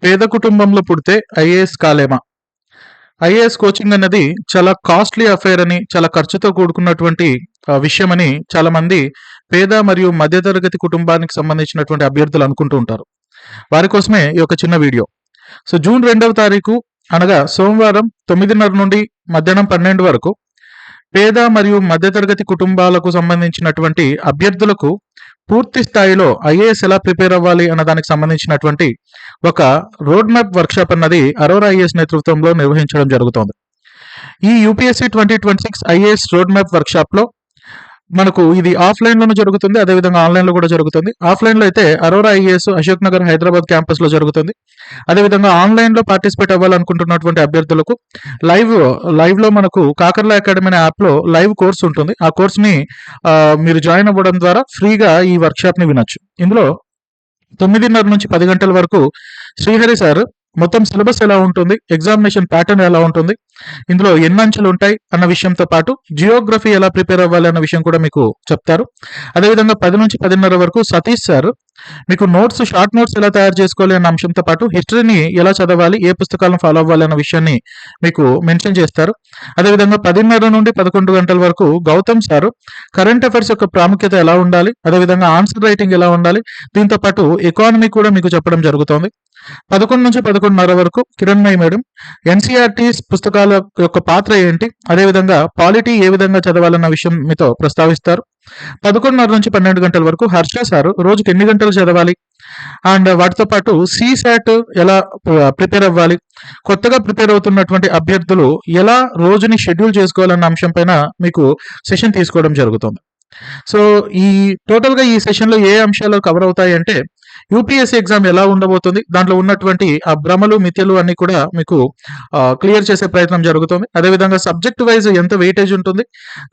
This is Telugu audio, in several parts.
పేద కుటుంబంలో పుడితే ఐఏఎస్ కాలేమా? ఐఏఎస్ కోచింగ్ అన్నది చాలా కాస్ట్లీ అఫైర్ అని, చాలా ఖర్చుతో కూడుకున్నటువంటి విషయమని చాలామంది పేద మరియు మధ్యతరగతి కుటుంబానికి సంబంధించినటువంటి అభ్యర్థులు అనుకుంటూ ఉంటారు. వారి కోసమే ఈ యొక్క చిన్న వీడియో. సో జూన్ 2వ తారీఖు అనగా సోమవారం 9:30 నుండి మధ్యాహ్నం 12 వరకు పేద మరియు మధ్యతరగతి కుటుంబాలకు సంబంధించినటువంటి అభ్యర్థులకు పూర్తి స్థాయిలో ఐఏఎస్ ఎలా ప్రిపేర్ అవ్వాలి అన్న దానికి సంబంధించినటువంటి ఒక రోడ్ మ్యాప్ వర్క్షాప్ అన్నది అరోరా ఐఏఎస్ నేతృత్వంలో నిర్వహించడం జరుగుతోంది. ఈ UPSC 2026 IAS road map workshop లో మనకు ఇది ఆఫ్లైన్ లోనూ జరుగుతుంది, అదేవిధంగా ఆన్లైన్ లో కూడా జరుగుతుంది. ఆఫ్లైన్ లో అయితే అరోరా ఐఏఎస్ అశోక్ నగర్ హైదరాబాద్ క్యాంపస్ లో జరుగుతుంది. అదేవిధంగా ఆన్లైన్ లో పార్టిసిపేట్ అవ్వాలనుకుంటున్నటువంటి అభ్యర్థులకు లైవ్ లో మనకు కాకర్ల అకాడమీ అనే యాప్ లో లైవ్ కోర్స్ ఉంటుంది. ఆ కోర్స్ ని మీరు జాయిన్ అవ్వడం ద్వారా ఫ్రీగా ఈ వర్క్ షాప్ ని వినొచ్చు. ఇందులో 9:30 నుంచి 10 గంటల వరకు శ్రీహరి సార్ మొత్తం సిలబస్ ఎలా ఉంటుంది, ఎగ్జామినేషన్ ప్యాటర్న్ ఎలా ఉంటుంది, ఇందులో ఎన్ని అంశాలు ఉంటాయి అన్న విషయంతో పాటు జియోగ్రఫీ ఎలా ప్రిపేర్ అవ్వాలి అన్న విషయం కూడా మీకు చెప్తారు. అదేవిధంగా 10 నుంచి 10:30 వరకు సతీష్ సార్ మీకు షార్ట్ నోట్స్ ఎలా తయారు చేసుకోవాలి అన్న అంశంతో పాటు హిస్టరీని ఎలా చదవాలి, ఏ పుస్తకాలను ఫాలో అవ్వాలి అన్న విషయాన్ని మీకు మెన్షన్ చేస్తారు. అదేవిధంగా 10:30 నుండి 11 గంటల వరకు గౌతమ్ సార్ కరెంట్ అఫైర్స్ యొక్క ప్రాముఖ్యత ఎలా ఉండాలి, అదేవిధంగా ఆన్సర్ రైటింగ్ ఎలా ఉండాలి, దీంతో పాటు ఎకానమీ కూడా మీకు చెప్పడం జరుగుతోంది. 11 నుంచి 11:30 వరకు కిరణ్మయి మేడం ఎన్సీఆర్టీ పుస్తకాల యొక్క పాత్ర ఏంటి, అదేవిధంగా పాలిటీ ఏ విధంగా చదవాలన్న విషయం మీతో ప్రస్తావిస్తారు. 11:30 నుంచి 12 గంటల వరకు హర్ష సార్ రోజుకి ఎన్ని గంటలు చదవాలి అండ్ వాటితో పాటు సిశాట్ ఎలా ప్రిపేర్ అవ్వాలి, కొత్తగా ప్రిపేర్ అవుతున్నటువంటి అభ్యర్థులు ఎలా రోజుని షెడ్యూల్ చేసుకోవాలన్న అంశం పైన మీకు సెషన్ తీసుకోవడం జరుగుతుంది. సో ఈ టోటల్ గా ఈ సెషన్ లో ఏ అంశాలు కవర్ అవుతాయి అంటే యూపీఎస్సీ ఎగ్జామ్ ఎలా ఉండబోతుంది, దాంట్లో ఉన్నటువంటి ఆ భ్రమలు మిథ్యలు అన్ని కూడా మీకు క్లియర్ చేసే ప్రయత్నం జరుగుతుంది. అదేవిధంగా సబ్జెక్ట్ వైజ్ ఎంత వెయిటేజ్ ఉంటుంది,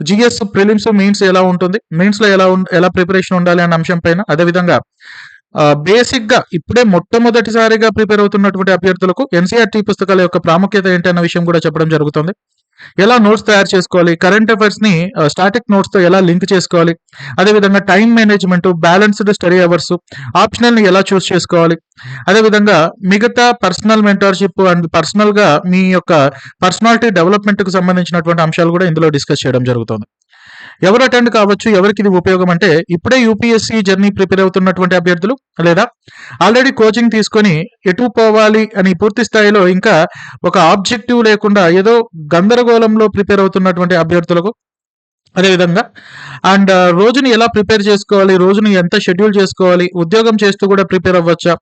జిఎస్ ప్రిలిమ్స్ మెయిన్స్ ఎలా ఉంటుంది, మెయిన్స్ లో ఎలా ప్రిపరేషన్ ఉండాలి అన్న అంశం పైన, అదేవిధంగా బేసిక్ గా ఇప్పుడే మొట్టమొదటిసారిగా ప్రిపేర్ అవుతున్నటువంటి అభ్యర్థులకు ఎన్సీఆర్టీ పుస్తకాల యొక్క ప్రాముఖ్యత ఏంటి అన్న విషయం కూడా చెప్పడం జరుగుతుంది. ఎలా నోట్స్ తయారు చేసుకోవాలి, కరెంట్ అఫైర్స్ ని స్టాటిక్ నోట్స్ తో ఎలా లింక్ చేసుకోవాలి, అదేవిధంగా time management, balanced study hours, optional ని ఎలా చూస్ చేసుకోవాలి, అదేవిధంగా మిగతా పర్సనల్ మెంటర్షిప్ అండ్ పర్సనల్ గా మీ యొక్క పర్సనాలిటీ డెవలప్మెంట్ కు సంబంధించినటువంటి అంశాలు కూడా ఇందులో డిస్కస్ చేయడం జరుగుతుంది. ఎవరు అటెండ్ కావచ్చు, ఎవరికి ఇది ఉపయోగం అంటే ఇప్పుడే యూపీఎస్సీ జర్నీ ప్రిపేర్ అవుతున్నటువంటి అభ్యర్థులు, లేదా ఆల్రెడీ కోచింగ్ తీసుకొని ఎటు పోవాలి అని పూర్తి స్థాయిలో ఇంకా ఒక ఆబ్జెక్టివ్ లేకుండా ఏదో గందరగోళంలో ప్రిపేర్ అవుతున్నటువంటి అభ్యర్థులకు, అదేవిధంగా అండ్ రోజుని ఎలా ప్రిపేర్ చేసుకోవాలి, రోజుని ఎంత షెడ్యూల్ చేసుకోవాలి, ఉద్యోగం చేస్తూ కూడా ప్రిపేర్ అవ్వచ్చా,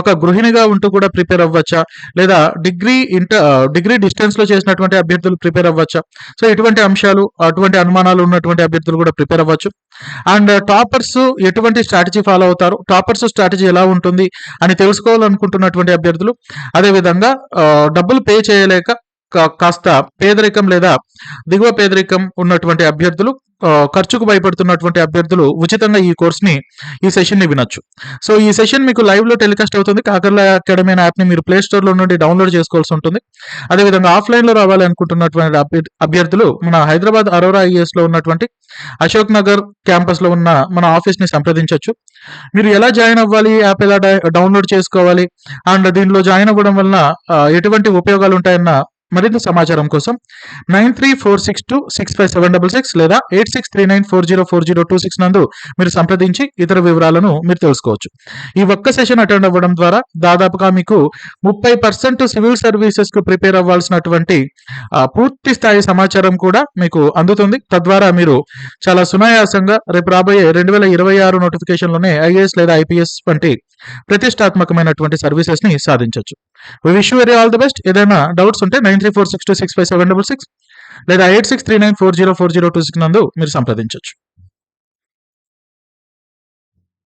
ఒక గృహిణిగా ఉంటూ కూడా ప్రిపేర్ అవ్వచ్చా, లేదా డిగ్రీ డిస్టెన్స్ లో చేసినటువంటి అభ్యర్థులు ప్రిపేర్ అవ్వచ్చా, సో ఇటువంటి అంశాలు, అటువంటి అనుమానాలు ఉన్నటువంటి అభ్యర్థులు కూడా ప్రిపేర్ అవ్వచ్చు. అండ్ టాపర్స్ ఎటువంటి స్ట్రాటజీ ఫాలో అవుతారు, టాపర్స్ స్ట్రాటజీ ఎలా ఉంటుంది అని తెలుసుకోవాలనుకుంటున్నటువంటి అభ్యర్థులు, అదేవిధంగా డబ్బులు పే చేయలేక కాస్త పేదరికం లేదా దిగువ పేదరికం ఉన్నటువంటి అభ్యర్థులు, ఖర్చుకు భయపడుతున్నటువంటి అభ్యర్థులు ఉచితంగా ఈ సెషన్ ని వినొచ్చు. సో ఈ సెషన్ మీకు లైవ్ లో టెలికాస్ట్ అవుతుంది. కాకర్ల అకాడమీ యాప్ ని మీరు ప్లే స్టోర్ లో నుండి డౌన్లోడ్ చేసుకోవాల్సి ఉంటుంది. అదేవిధంగా ఆఫ్లైన్ లో రావాలి అనుకుంటున్నటువంటి అభ్యర్థులు మన హైదరాబాద్ అరోరా ఐఏఎస్ లో ఉన్నటువంటి అశోక్ నగర్ క్యాంపస్ లో ఉన్న మన ఆఫీస్ ని సంప్రదించవచ్చు. మీరు ఎలా జాయిన్ అవ్వాలి, యాప్ ఎలా డౌన్లోడ్ చేసుకోవాలి అండ్ దీనిలో జాయిన్ అవ్వడం వలన ఎటువంటి ఉపయోగాలు ఉంటాయన్న మరింత సమాచారం కోసం 9346265766 లేదా 8639404026 నందు మీరు సంప్రదించి ఇతర వివరాలను మీరు తెలుసుకోవచ్చు. ఈ ఒక్క సెషన్ అటెండ్ అవ్వడం ద్వారా దాదాపుగా మీకు 30% సివిల్ సర్వీసెస్ కు ప్రిపేర్ అవ్వాల్సినటువంటి పూర్తి స్థాయి సమాచారం కూడా మీకు అందుతుంది. తద్వారా మీరు చాలా సునాయాసంగా రేపు రాబోయే 2026 నోటిఫికేషన్ లోనే ఐఏఎస్ లేదా ఐపీఎస్ వంటి ప్రతిష్టాత్మకమైనటువంటి సర్వీసెస్ ని సాధించవచ్చు. Wish you very all the best. ఏదైనా డౌట్స్ ఉంటే 9346265766 లేదా 8639404026 నందు మీరు సంప్రదించవచ్చు.